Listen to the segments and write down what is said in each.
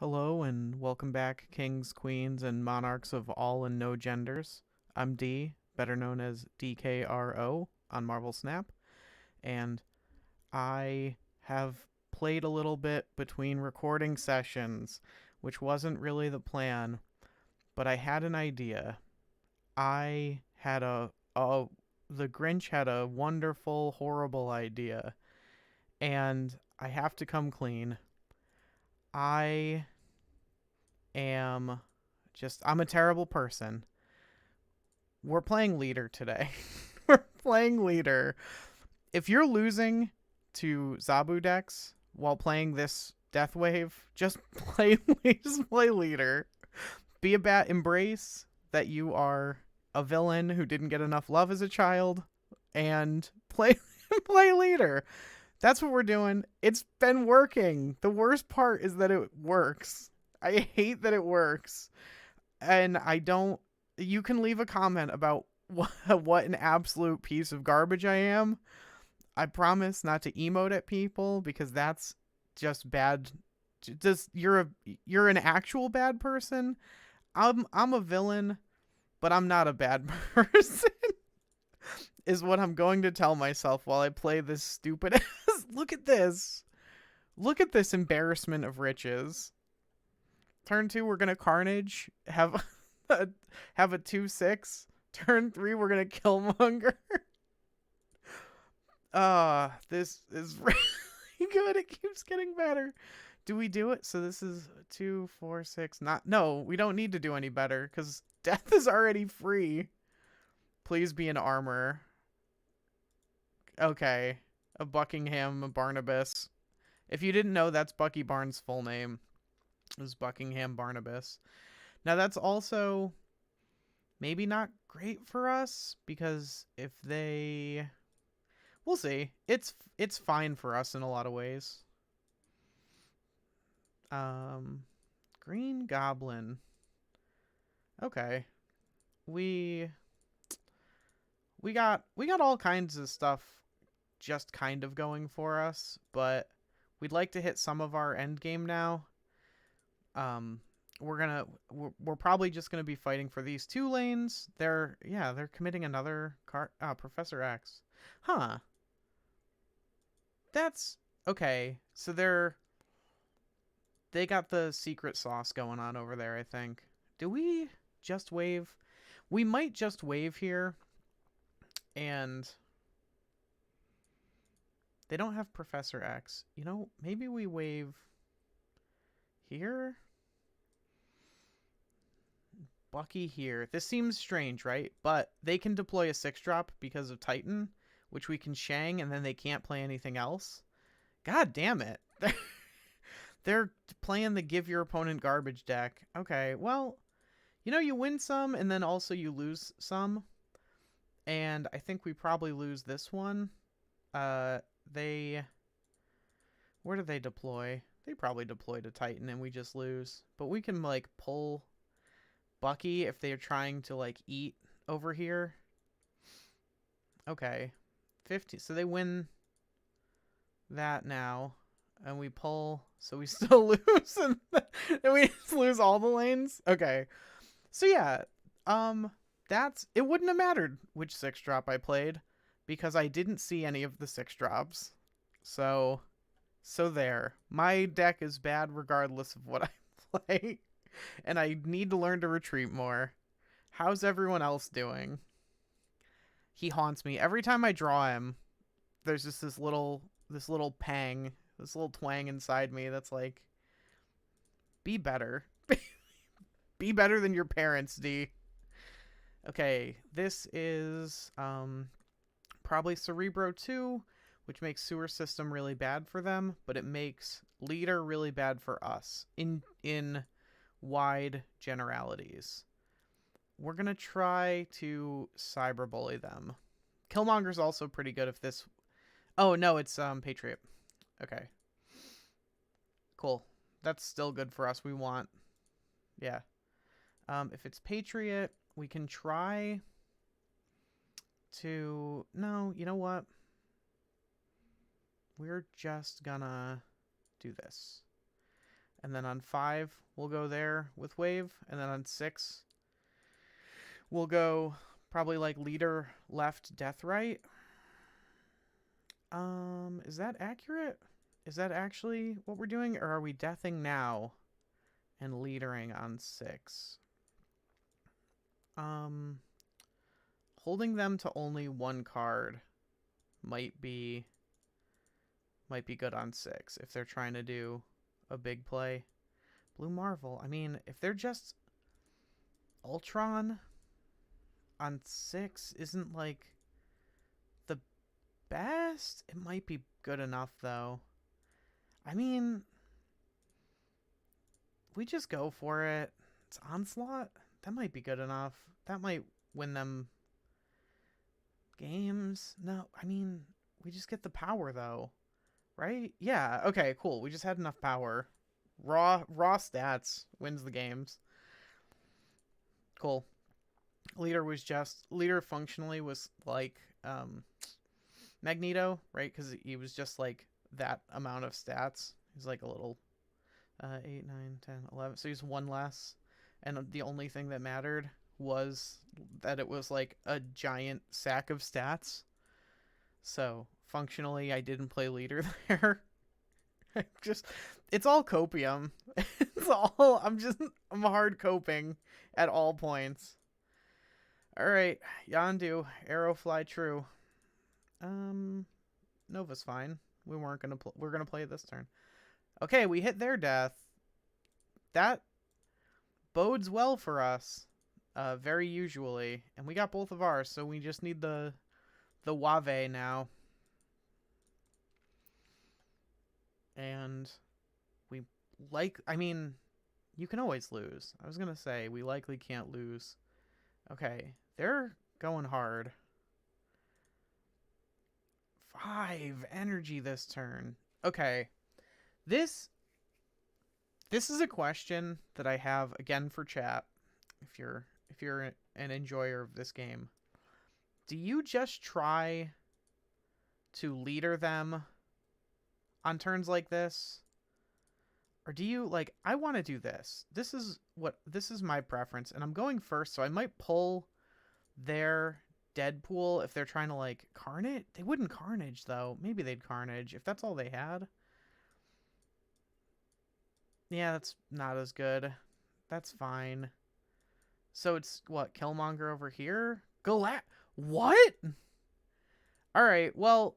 Hello and welcome back, kings, queens, and monarchs of all and no genders. I'm D, better known as DKRO on Marvel Snap, and I have played a little bit between recording sessions, which wasn't really the plan, but I had an idea. I had a the Grinch had a wonderful, horrible idea, and I have to come clean. I am I'm a terrible person. We're playing leader today. We're playing leader. If you're losing to Zabu decks while playing this Death Wave, just play leader. Be a bat embrace that you are a villain who didn't get enough love as a child and play play leader. That's what we're doing. It's been working. The worst part is that it works. I hate that it works. And I don't. You can leave a comment about what an absolute piece of garbage I am. I promise not to emote at people because that's just bad. Just you're an actual bad person. I'm a villain, but I'm not a bad person. Is what I'm going to tell myself while I play this stupid ass. Look at this. Look at this embarrassment of riches. Turn 2, we're gonna Carnage. Have a 2/6. Turn 3, we're gonna Killmonger. This is really good. It keeps getting better. Do we do it? So this is 2, 4, 6. Not no. We don't need to do any better because death is already free. Please be an armor. Okay, a Buckingham Barnabas. If you didn't know, that's Bucky Barnes' full name. It was Buckingham Barnabas. Now that's also maybe not great for us because if they we'll see. It's fine for us in a lot of ways. Green Goblin. Okay. We we got all kinds of stuff just kind of going for us, but we'd like to hit some of our end game now. Um we're probably just gonna be fighting for these 2 lanes. They're committing another Professor X. Huh. That's okay. So they got the secret sauce going on over there, I think. Do we just wave? We might just wave here, and they don't have Professor X. Maybe we wave here? Bucky here. This seems strange, right? But they can deploy a 6-drop because of Titan, which we can Shang, and then they can't play anything else. God damn it. They're playing the give your opponent garbage deck. Okay, well, you win some, and then also you lose some. And I think we probably lose this one. They... Where do they deploy? They probably deploy to Titan, and we just lose. But we can, pull Bucky if they're trying to, eat over here. Okay. 50. So they win that now. And we pull, so we still lose, and we just lose all the lanes. Okay, so yeah, it wouldn't have mattered which 6-drop I played because I didn't see any of the 6-drops. So there, my deck is bad regardless of what I play, and I need to learn to retreat more. How's everyone else doing? He haunts me every time I draw him. There's just this little pang. This little twang inside me that's like, be better. Be better than your parents, D. Okay, this is probably Cerebro 2, which makes Sewer System really bad for them, but it makes Leader really bad for us in wide generalities. We're going to try to cyberbully them. Killmonger's also pretty good if this... Oh, no, it's Patriot. Okay. Cool. That's still good for us. We want... Yeah. If it's Patriot, we can try to... No, you know what? We're just gonna do this. And then on 5, we'll go there with wave. And then on 6, we'll go probably like leader left, death right. Is that accurate? Is that actually what we're doing? Or are we deathing now and leadering on 6? Holding them to only 1 card might be good on 6 if they're trying to do a big play. Blue Marvel. I mean, if they're just Ultron on 6 isn't like the best. It might be good enough though. I mean, we just go for it. It's Onslaught. That might be good enough. That might win them games. No, I mean, we just get the power though. Right? Yeah, okay, cool. We just had enough power. Raw stats wins the games. Cool. Leader functionally was like Magneto, right? Because he was just like that amount of stats. He's like a little 8, 9, 10, 11. So he's 1 less. And the only thing that mattered was that it was like a giant sack of stats. So functionally, I didn't play leader there. It's all copium. I'm hard coping at all points. All right, Yondu, arrow fly true. Nova's fine. We're gonna play it this turn. Okay, we hit their death. That bodes well for us, very usually, and we got both of ours, so we just need the Wave now. And I mean, you can always lose. I was gonna say, we likely can't lose. Okay, they're going hard. 5 energy this turn. Okay, this is a question that I have again for chat. If you're an enjoyer of this game, do you just try to leader them on turns like this? Or do you like, I want to do this. This is my preference, and I'm going first, so I might pull their Deadpool if they're trying to like Carnage. They wouldn't Carnage though. Maybe they'd Carnage if that's all they had. Yeah, that's not as good. That's fine. So it's what, Killmonger over here? What? All right, well,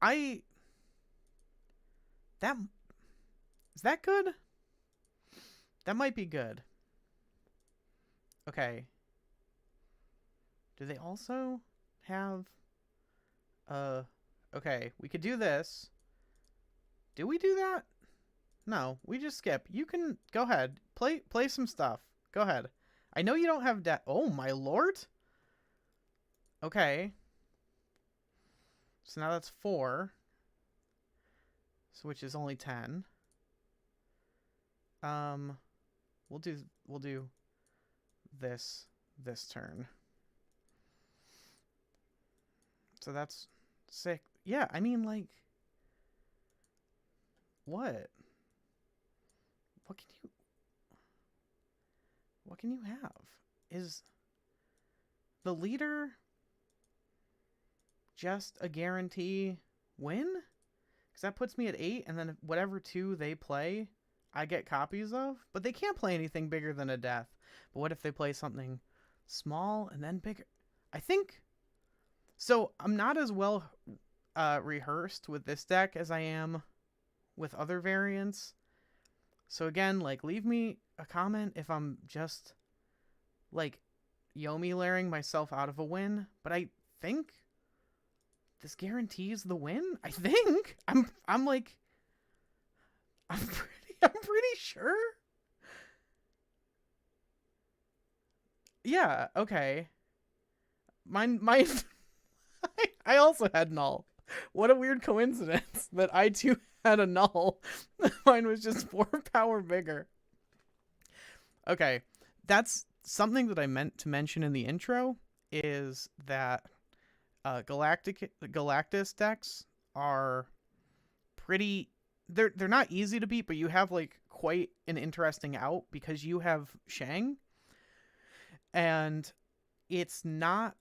is that good? That might be good. Okay. Do they also have okay, we could do this. Do we do that? No, we just skip. You can go ahead. Play some stuff. Go ahead. I know you don't have oh my lord. Okay. So now that's 4. So which is only 10. We'll do this turn. So that's 6. Yeah, I mean, like, what can you have? Is the leader just a guarantee win? Because that puts me at 8, and then whatever 2 they play, I get copies of. But they can't play anything bigger than a death. But what if they play something small and then bigger? I think... So I'm not as well rehearsed with this deck as I am with other variants. So again, like, leave me a comment if I'm just, like, Yomi layering myself out of a win. But I think this guarantees the win. I think I'm pretty sure. Yeah. Okay. Mine. I also had null. What a weird coincidence that I too had a null. Mine was just 4 power bigger. Okay, that's something that I meant to mention in the intro, is that Galactus decks are pretty they're not easy to beat, but you have like quite an interesting out because you have Shang, and it's not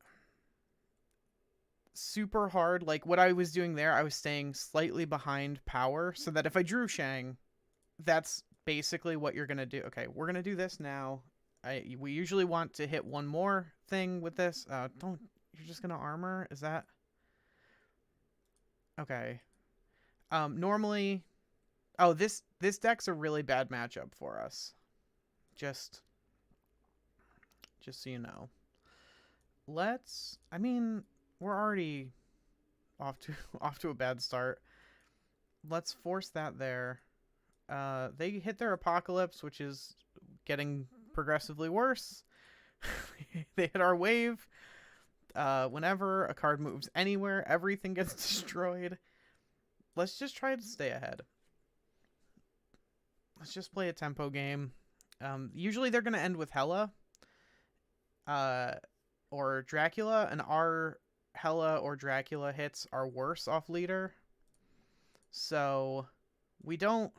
super hard. Like what I was doing there, I was staying slightly behind power so that if I drew Shang, that's basically what you're gonna do. Okay, we're gonna do this now. We usually want to hit one more thing with this. Don't You're just gonna armor? Is that okay? Normally, oh, this deck's a really bad matchup for us. Just so you know. I mean, we're already off to off to a bad start. Let's force that there. They hit their apocalypse, which is getting progressively worse. They hit our wave. Whenever a card moves anywhere, everything gets destroyed. Let's just try to stay ahead. Let's just play a tempo game. Usually they're going to end with Hela or Dracula, and our Hela or Dracula hits are worse off leader. So we don't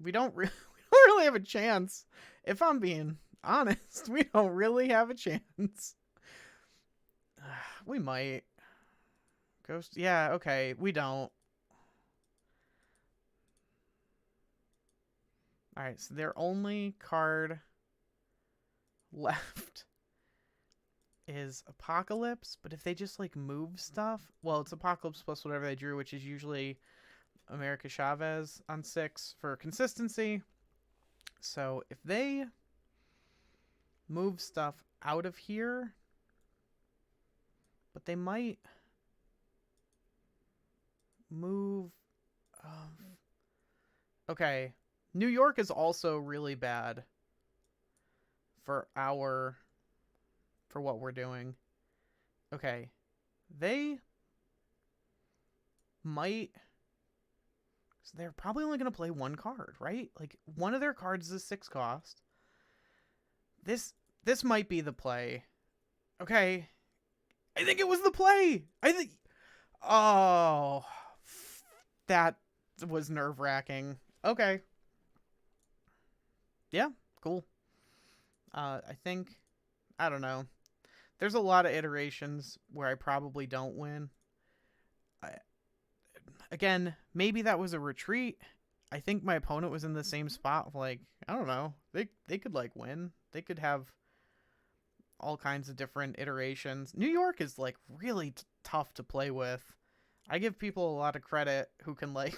really have a chance. If I'm being honest, we don't really have a chance. We might. Ghost. Yeah, okay. We don't. Alright, so their only card left is Apocalypse, but if they just like move stuff, well, it's Apocalypse plus whatever they drew, which is usually America Chavez on 6 for consistency. So if they move stuff out of here, but they might move. Okay, New York is also really bad for what we're doing. Okay, they might. So they're probably only going to play one card, right? Like one of their cards is a 6 cost. This might be the play. Okay, I think it was the play. Oh, that was nerve-wracking. Okay. Yeah, cool. I think, I don't know. There's a lot of iterations where I probably don't win. Again, maybe that was a retreat. I think my opponent was in the same spot. Like, I don't know. They could like win. They could have all kinds of different iterations. New York is like really tough to play with. I give people a lot of credit who can like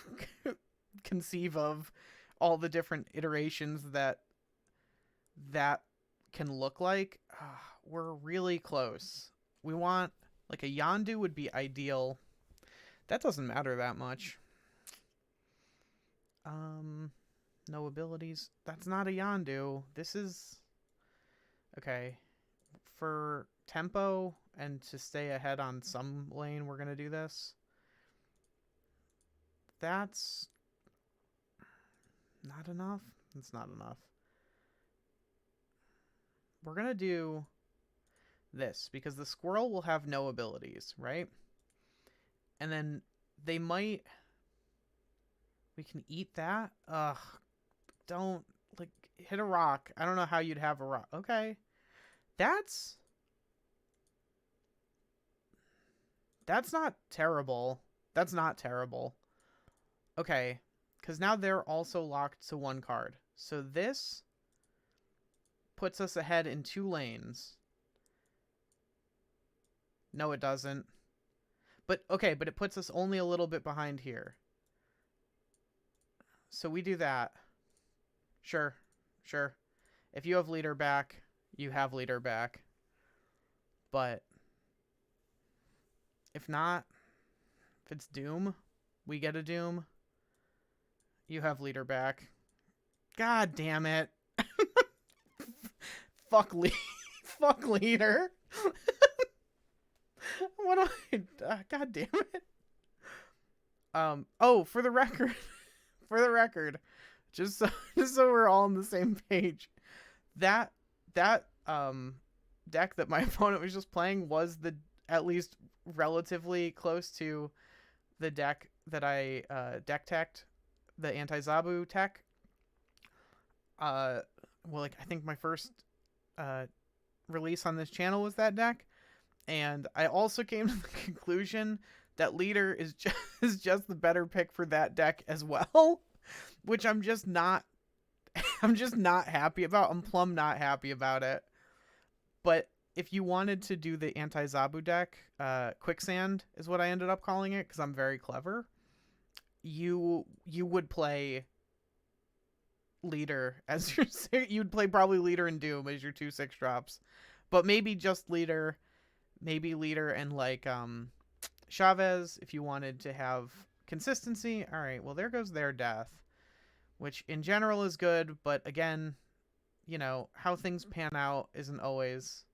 conceive of all the different iterations that can look like. We're really close. We want like a Yondu would be ideal. That doesn't matter that much. No abilities. That's not a Yondu. This is okay. For tempo and to stay ahead on some lane, we're gonna do this. That's not enough. It's not enough. We're gonna do this because the squirrel will have no abilities, right? And then they might. We can eat that. Ugh. Don't like hit a rock. I don't know how you'd have a rock. Okay. That's not terrible. That's not terrible. Okay. Because now they're also locked to one card. So this puts us ahead in 2 lanes. No, it doesn't. But, okay, but it puts us only a little bit behind here. So we do that. Sure. If you have leader back, you have leader back. But if not, if it's Doom, we get a Doom. You have leader back. God damn it. Fuck leader. What do I... God damn it. Oh, for the record, just so we're all on the same page, that deck that my opponent was just playing was at least relatively close to the deck that I deck teched the Anti-Zabu tech. Well, like I think my first uh release on this channel was that deck, and I also came to the conclusion that leader is just is just the better pick for that deck as well, which I'm just not I'm just not happy about. I'm plumb not happy about it. But if you wanted to do the Anti-Zabu deck, Quicksand is what I ended up calling it because I'm very clever. You would play leader as your you'd play probably leader and Doom as your 2/6 drops, but maybe just leader, maybe leader and like Chavez if you wanted to have consistency. All right, well there goes their death, which in general is good, but again, you know, how things pan out isn't always,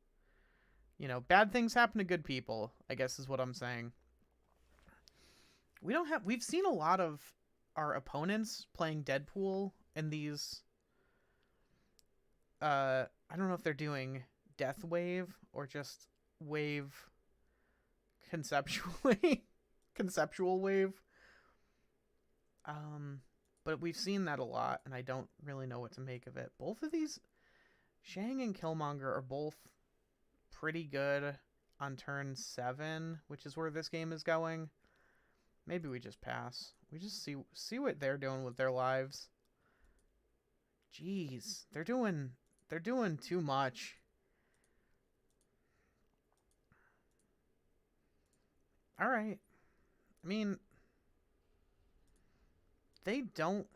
you know, bad things happen to good people, I guess is what I'm saying. We've seen a lot of our opponents playing Deadpool in these I don't know if they're doing Death Wave or just Wave conceptually conceptual wave. But we've seen that a lot, and I don't really know what to make of it. Both of these, Shang and Killmonger, are both pretty good on turn 7, which is where this game is going. Maybe we just pass. We just see what they're doing with their lives. Jeez, they're doing too much. All right. I mean, they don't,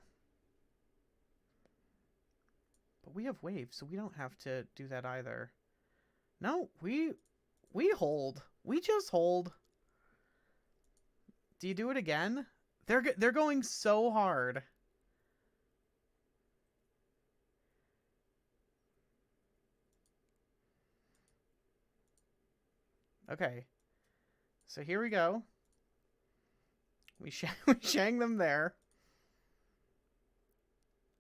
but we have waves, so we don't have to do that either. No, we hold. We just hold. Do you do it again? They're going so hard. Okay. So here we go. We shang them there.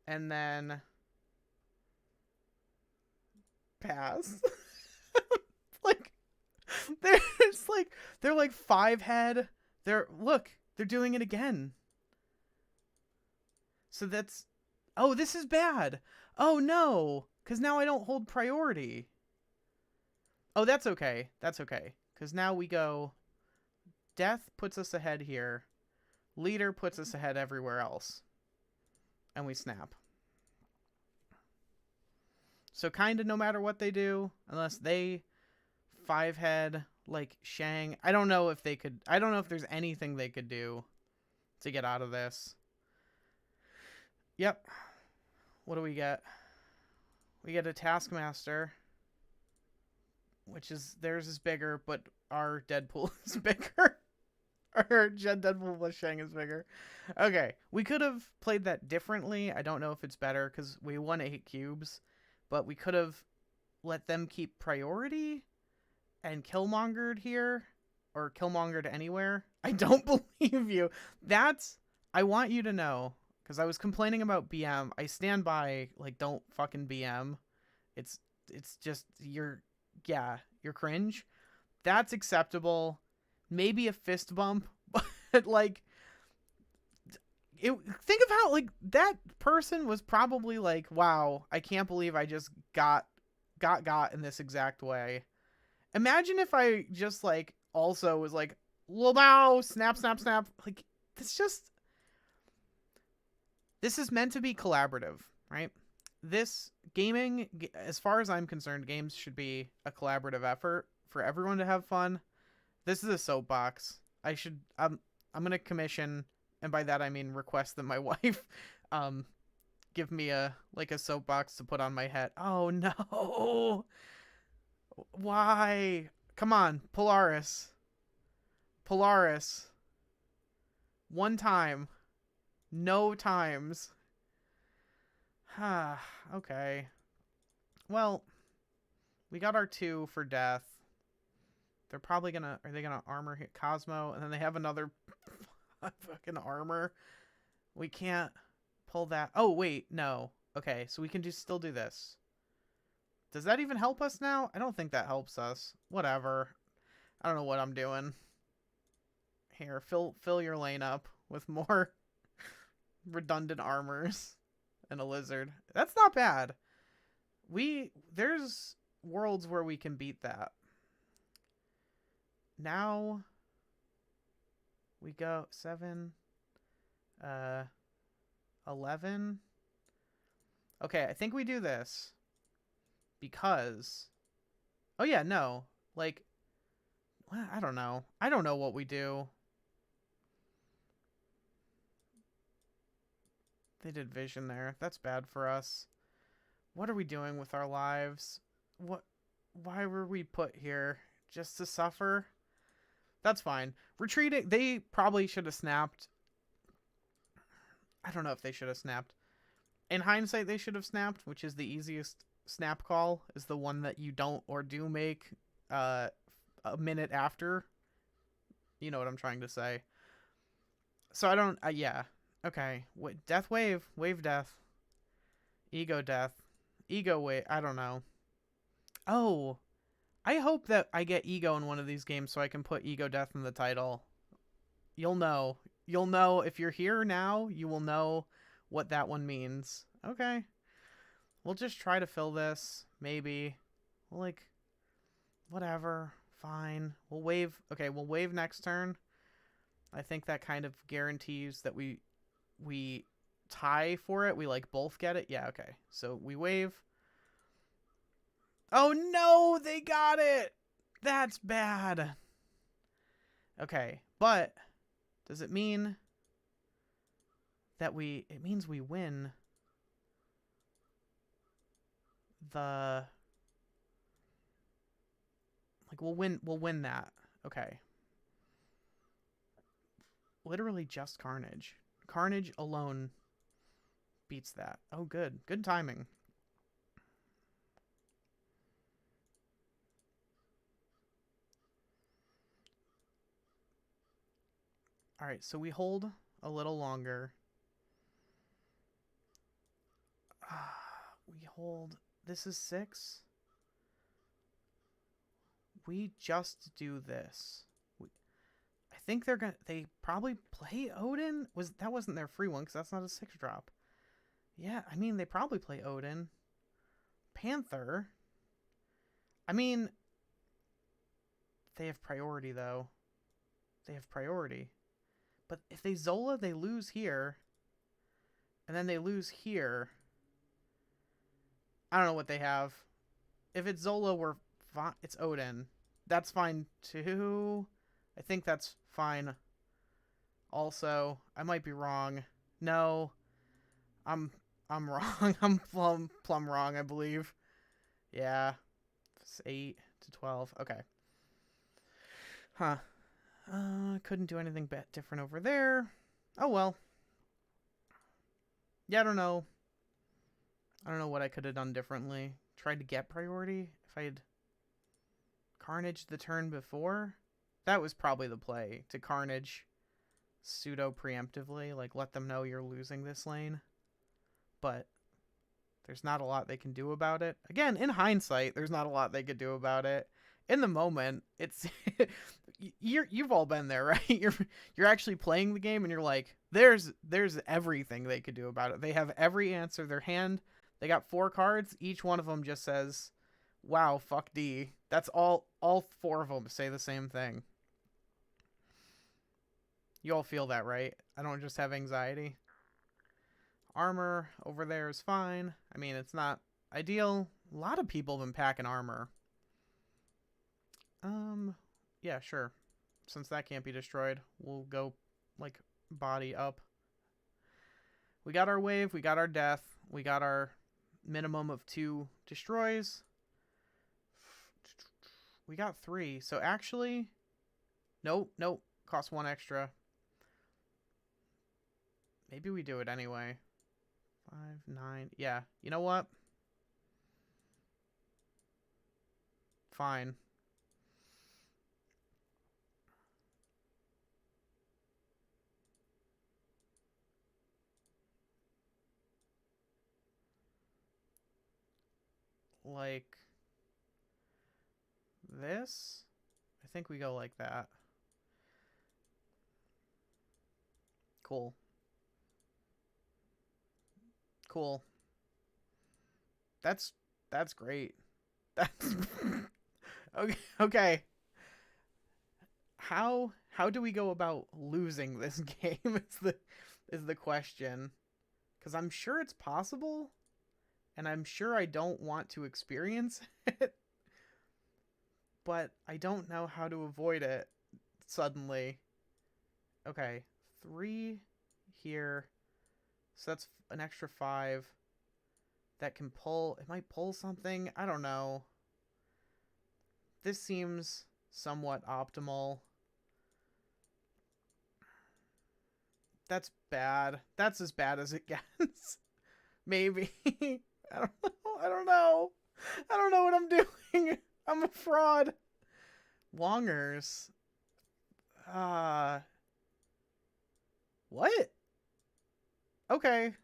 And then pass. Like they're like 5 head. They're doing it again. So that's, oh, this is bad. Oh no, cuz now I don't hold priority. Oh, that's okay. That's okay. Cuz now we go death puts us ahead here. Leader puts us ahead everywhere else. And we snap. So kind of no matter what they do, unless they 5 head like Shang. I don't know if there's anything they could do to get out of this. Yep. What do we get? We get a Taskmaster, which is, theirs is bigger, but our Deadpool is bigger. Our Deadpool plus Shang is bigger. Okay, we could have played that differently. I don't know if it's better because we won 8 cubes, but we could have let them keep priority and Killmongered here, or Killmongered anywhere. I don't believe you. I want you to know, because I was complaining about BM. I stand by, like, don't fucking BM. It's just, you're cringe. That's acceptable. Maybe a fist bump, but like, think of how, like, that person was probably like, wow, I can't believe I just got in this exact way. Imagine if I just, like, also was like, wow, snap, snap, snap. Like, this is meant to be collaborative, right? This gaming, as far as I'm concerned, games should be a collaborative effort for everyone to have fun. This is a soapbox. I'm going to commission, and by that I mean request that my wife give me a soapbox to put on my head. Oh no. Why? Come on, Polaris. One time. No times. Okay. Well, we got our 2 for death. They're probably are they gonna armor hit Cosmo? And then they have another fucking armor. We can't pull that. Oh, wait, no. Okay, so we can still do this. Does that even help us now? I don't think that helps us. Whatever. I don't know what I'm doing. Here, fill your lane up with more redundant armors and a lizard. That's not bad. There's worlds where we can beat that. Now we go 7, 11. Okay, I think we do this because, oh yeah, no, like, I don't know. I don't know what we do. They did vision there. That's bad for us. What are we doing with our lives? Why were we put here? Just to suffer? That's fine. Retreating, they probably should have snapped. I don't know if they should have snapped. In hindsight, they should have snapped, which is the easiest snap call, is the one that you don't or do make a minute after. You know what I'm trying to say. So I don't, yeah. Okay. Death wave. Wave death. Ego death. Ego wave. I don't know. Oh. I hope that I get ego in one of these games so I can put ego death in the title. You'll know. You'll know. If you're here now, you will know what that one means. Okay. We'll just try to fill this. Maybe. We'll like, whatever. Fine. We'll wave. Okay, we'll wave next turn. I think that kind of guarantees that we tie for it. We like both get it. Yeah, okay. So we wave. Oh no, they got it. That's bad. Okay, but does it mean that it means we win the, like, we'll win that. Okay. Literally just Carnage. Carnage alone beats that. Oh, good. Good timing. Alright, so we hold a little longer. We hold... This is 6. We just do this. I think they probably play Odin. That wasn't their free one because that's not a 6-drop. Yeah, I mean, they probably play Odin. Panther. I mean, they have priority, though. They have priority. But if they Zola, they lose here. And then they lose here. I don't know what they have. If it's Zola, it's Odin. That's fine, too. I think that's fine. Also, I might be wrong. No. I'm wrong. I'm plumb wrong, I believe. Yeah. It's 8 to 12. Okay. Huh. Couldn't do anything different over there. Oh well. Yeah, I don't know. I don't know what I could have done differently. Tried to get priority. If I had Carnage the turn before, that was probably the play. To Carnage pseudo preemptively, like let them know you're losing this lane. But there's not a lot they can do about it. Again, in hindsight, there's not a lot they could do about it. In the moment, it's you've all been there, right? You're actually playing the game and you're like, there's everything they could do about it. They have every answer. Their hand, they got 4 cards. Each one of them just says, "Wow, fuck D." That's all 4 of them say the same thing. You all feel that, right? I don't just have anxiety. Armor over there is fine. I mean, it's not ideal. A lot of people have been packing armor. Yeah, sure. Since that can't be destroyed, we'll go, like, body up. We got our wave, we got our death, we got our minimum of 2 destroys. We got 3, so actually... Nope, costs 1 extra. Maybe we do it anyway. 5, 9, yeah. You know what? Fine. Like this? I think we go like that. Cool. Cool. That's that's great. That's okay. Okay. How do we go about losing this game is the question. Cuz I'm sure it's possible and I'm sure I don't want to experience it, but I don't know how to avoid it suddenly. Okay. 3 here. So that's an extra 5 that can pull. It might pull something. I don't know. This seems somewhat optimal. That's bad. That's as bad as it gets. Maybe. I don't know. I don't know. I don't know what I'm doing. I'm a fraud. Longers. Uh what? Okay.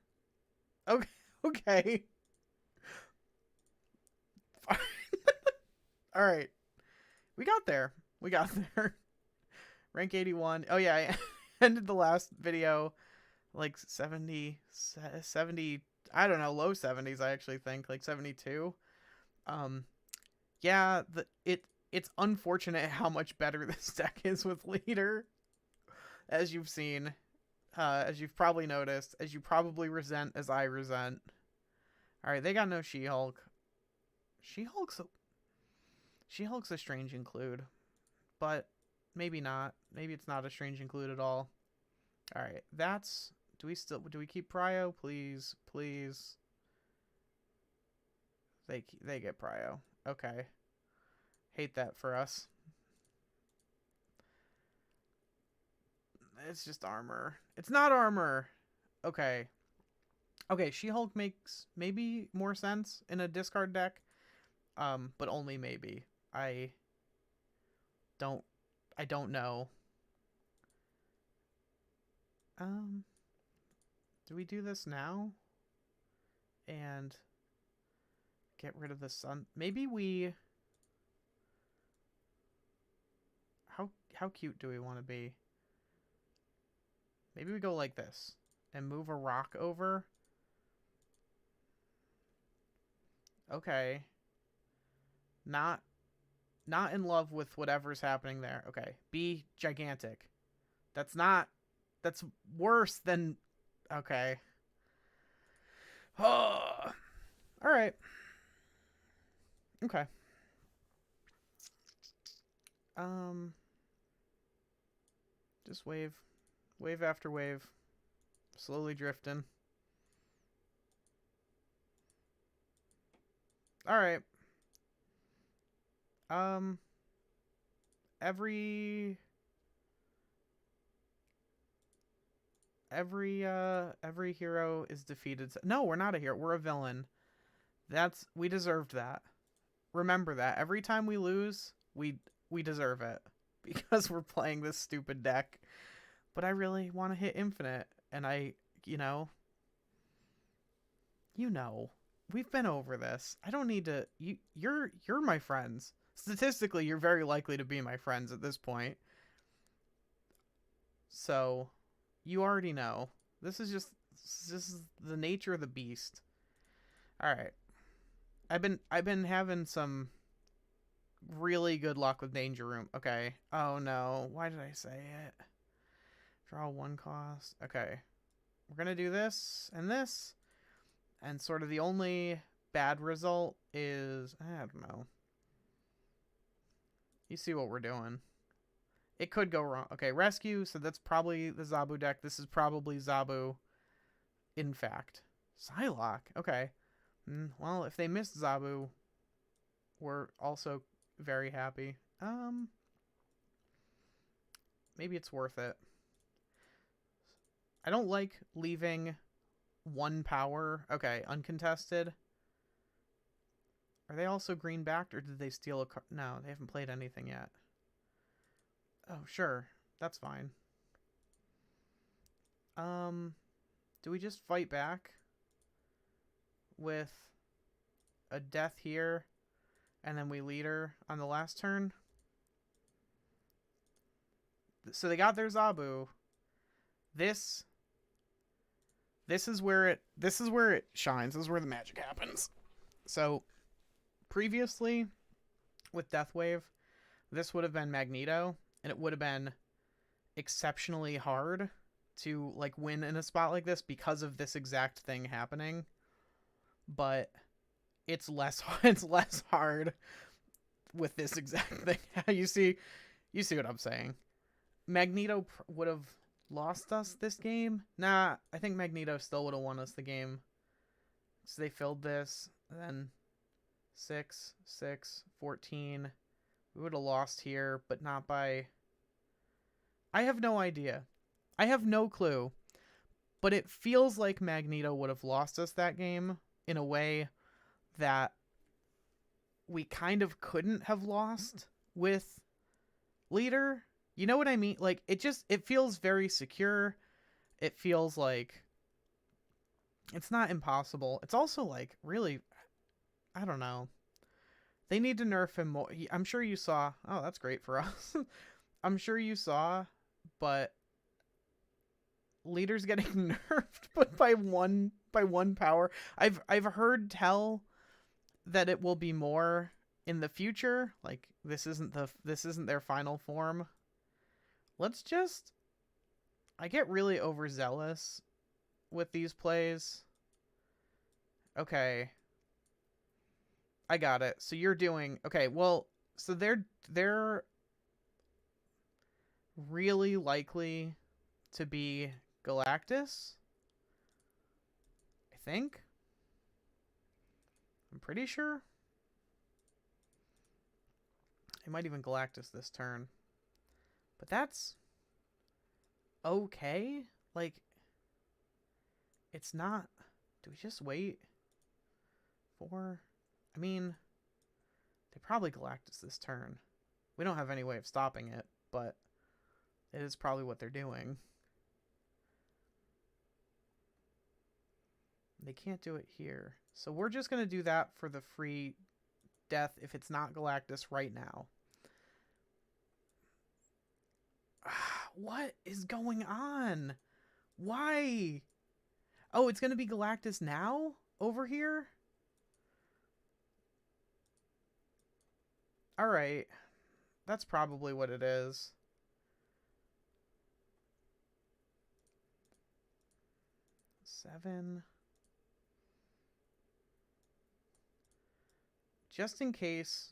Okay. Okay. All right. We got there. We got there. Rank 81. Oh yeah, I ended the last video like 70, I don't know, low 70s I actually think, like 72. Um yeah, it's unfortunate how much better this deck is with leader, as you've seen, as you've probably noticed, as you probably resent as I resent. All right, they got no She-Hulk. She-Hulk's a, She-Hulk's a strange include, but maybe not. Maybe it's not a strange include at all. All right, that's do we keep Prio? Please, please. They get Prio. Okay. Hate that for us. It's just armor. It's not armor. Okay. Okay, She-Hulk makes maybe more sense in a discard deck. But only maybe. I don't I don't know. Do we do this now? And get rid of the sun. Maybe we how cute do we want to be? Maybe we go like this and move a rock over. Okay. Not in love with whatever's happening there. Okay. Be gigantic. That's worse than okay. Oh. All right. Okay. Just wave after wave, slowly drifting. All right. Every hero is defeated. No, we're not a hero. We're a villain. We deserved that. Remember that. Every time we lose, we deserve it because we're playing this stupid deck. But I really want to hit infinite, and you know, we've been over this. I don't need to. You're my friends. Statistically, you're very likely to be my friends at this point. So, you already know. This is the nature of the beast. All right. I've been having some really good luck with Danger Room. Okay. Oh no. Why did I say it? Draw 1 cost. Okay. We're going to do this and this. And sort of the only bad result is, I don't know. You see what we're doing. It could go wrong. Okay, rescue. So that's probably the Zabu deck. This is probably Zabu. In fact. Psylocke. Okay. Well, if they missed Zabu, we're also very happy. Maybe it's worth it. I don't like leaving 1 power. Okay, uncontested. Are they also green backed, or did they steal a card? No, they haven't played anything yet. Oh, sure. That's fine. Do we just fight back with a death here, and then we leader on the last turn? So they got their Zabu. This this is where it shines. This is where the magic happens. So previously with Deathwave, this would have been Magneto, and it would have been exceptionally hard to like win in a spot like this because of this exact thing happening. But it's less it's less hard with this exact thing. You see what I'm saying? Magneto would have lost us this game. Nah, I think Magneto still would have won us the game. So they filled this, and then 6, 6, 14. We would have lost here, but not by... I have no idea. I have no clue. But it feels like Magneto would have lost us that game in a way that we kind of couldn't have lost with Leader. You know what I mean? Like, it feels very secure. It feels like it's not impossible. It's also like really, I don't know. They need to nerf him more. I'm sure you saw. Oh, that's great for us. I'm sure you saw, but Leader's getting nerfed, but by one power. I've heard tell that it will be more in the future. Like this isn't their final form. I get really overzealous with these plays. Okay. I got it. So you're doing... Okay, well, so they're really likely to be Galactus. I think. I'm pretty sure. It might even Galactus this turn. But that's okay. Like, it's not... Do we just wait for... I mean, they probably Galactus this turn. We don't have any way of stopping it, but it is probably what they're doing. They can't do it here. So we're just going to do that for the free death if it's not Galactus right now. What is going on? Why? Oh, it's going to be Galactus now? Over here? Alright. That's probably what it is. Seven. Just in case.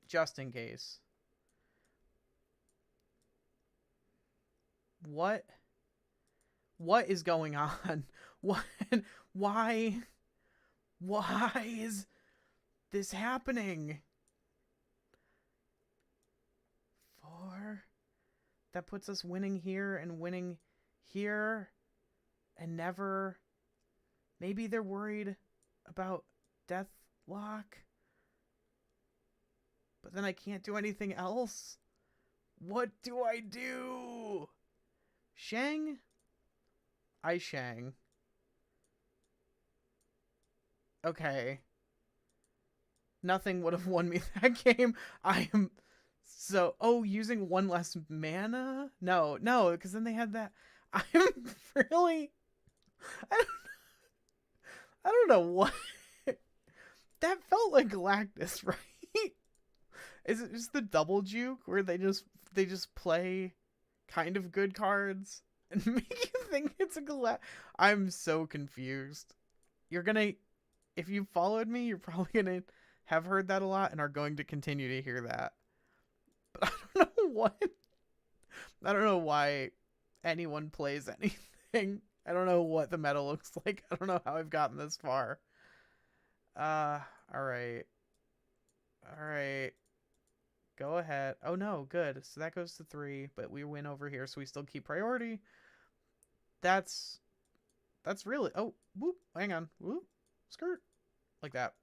Just in case. What is going on? What? Why is this happening? 4. That puts us winning here and winning here and never... Maybe they're worried about Deathlock. But then I can't do anything else. What do I do? Shang? I Shang. Okay. Nothing would have won me that game. I am so... Oh, using one less mana? No, because then they had that... I'm really... I don't know what... That felt like Galactus, right? Is it just the double juke where they just play kind of good cards and make you think it's a Galactus? I'm so confused. You're gonna... If you followed me, you're probably gonna have heard that a lot and are going to continue to hear that. But I don't know what... I don't know why anyone plays anything. I don't know what the meta looks like. I don't know how I've gotten this far. Alright. Alright. Go ahead. Oh no, good. So that goes to 3, but we win over here, so we still keep priority. That's really... Oh, whoop. Hang on. Whoop. Skirt. Like that.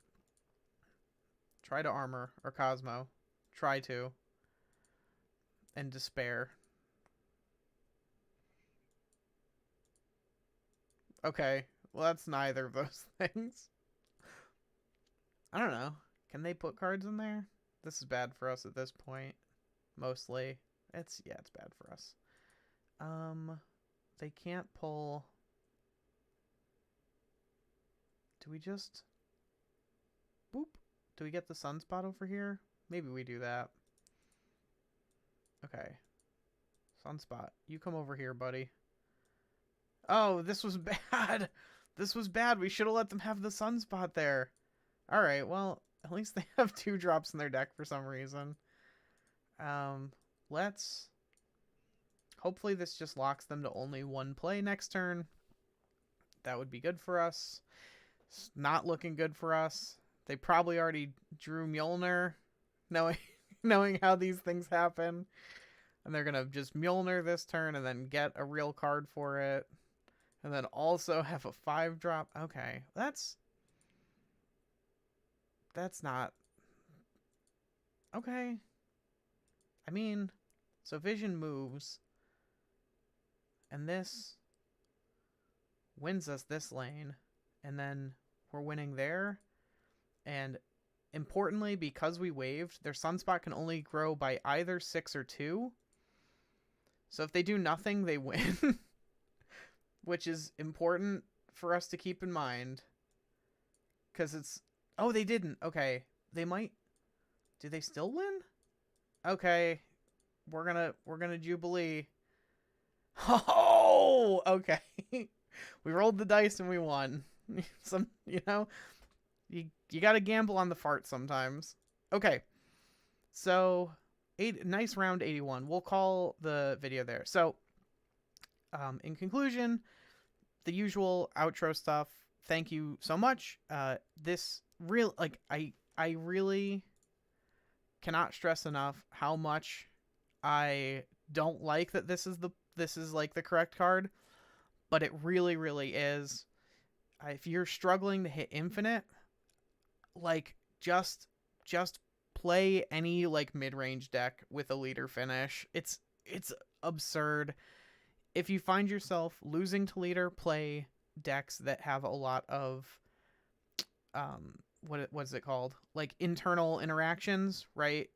Try to armor, or Cosmo. Try to. And despair. Okay. Well, that's neither of those things. I don't know. Can they put cards in there? This is bad for us at this point. Mostly. It's bad for us. They can't pull... Do we just... Boop. Do we get the sunspot over here? Maybe we do that. Okay. Sunspot. You come over here, buddy. Oh, this was bad. This was bad. We should have let them have the sunspot there. Alright, well, at least they have 2 drops in their deck for some reason. Let's... Hopefully this just locks them to only 1 play next turn. That would be good for us. It's not looking good for us. They probably already drew Mjolnir, knowing how these things happen. And they're going to just Mjolnir this turn and then get a real card for it. And then also have a 5-drop. Okay, that's not... Okay. I mean, so Vision moves. And this wins us this lane. And then we're winning there. And importantly, because we waived, their sunspot can only grow by either 6 or 2. So if they do nothing, they win. Which is important for us to keep in mind. Because it's... Oh, they didn't. Okay. They might... Do they still win? Okay. We're gonna Jubilee. Oh! Okay. We rolled the dice and we won. You gotta gamble on the fart sometimes. Okay. So, nice round 81. We'll call the video there. So, in conclusion, the usual outro stuff. Thank you so much. This real, like, I really cannot stress enough how much I don't like that this is like the correct card, but it really, really is. If you're struggling to hit infinite, like, just play any, like, mid-range deck with a leader finish. It's absurd. If you find yourself losing to leader, play decks that have a lot of what's it called? Like, internal interactions, right?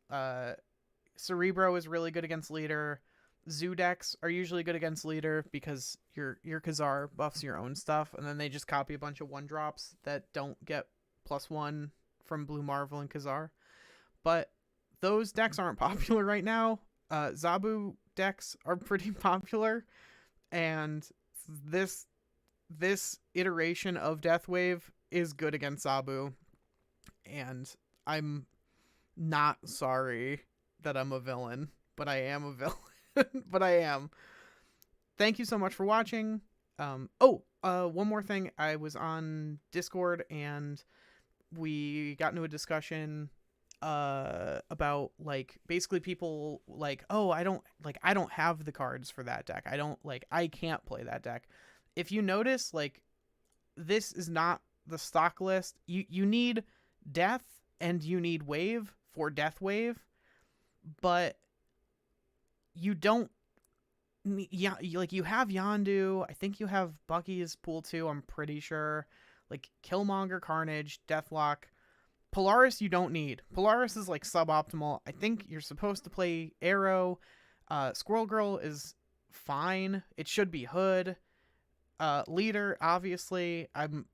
Cerebro is really good against leader. Zoo decks are usually good against leader because your Khazar buffs your own stuff, and then they just copy a bunch of 1-drops that don't get +1 from Blue Marvel and Khazar. But those decks aren't popular right now. Zabu decks are pretty popular, and this iteration of Deathwave is good against Zabu, and I'm not sorry that I'm a villain, but I am a villain. But I am. Thank you so much for watching. One more thing. I was on Discord and we got into a discussion about, like, basically people like, oh, I don't have the cards for that deck. I can't play that deck. If you notice, like, this is not the stock list. You need Death and you need Wave for Death Wave, but you don't... Yeah, you have Yondu. I think you have Bucky's pool too, I'm pretty sure. Like, Killmonger, Carnage, Deathlock. Polaris you don't need. Polaris is, like, suboptimal. I think you're supposed to play Arrow. Squirrel Girl is fine. It should be Hood. Leader, obviously, I'm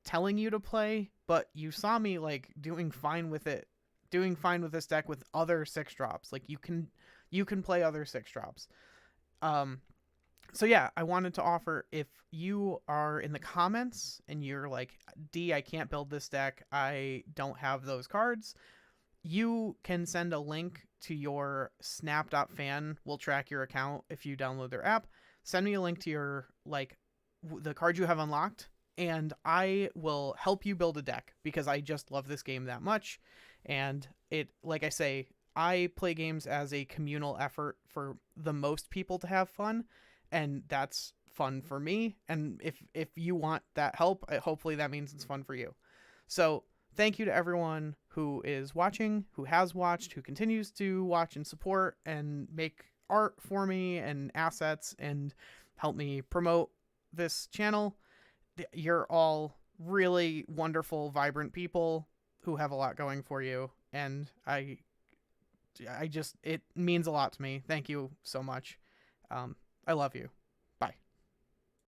telling you to play, but you saw me, like, doing fine with it. Doing fine with this deck with other 6-drops. Like, you can play other 6-drops. So yeah, I wanted to offer, if you are in the comments and you're like, D, I can't build this deck, I don't have those cards, you can send a link to your snap.fan. We'll track your account if you download their app. Send me a link to your, like, the card you have unlocked, and I will help you build a deck, because I just love this game that much. And it, like I say, I play games as a communal effort for the most people to have fun, and that's fun for me. And if you want that help, hopefully that means it's fun for you. So thank you to everyone who is watching, who has watched, who continues to watch and support and make art for me and assets and help me promote this channel. You're all really wonderful, vibrant people who have a lot going for you, and it means a lot to me. Thank you so much. I love you.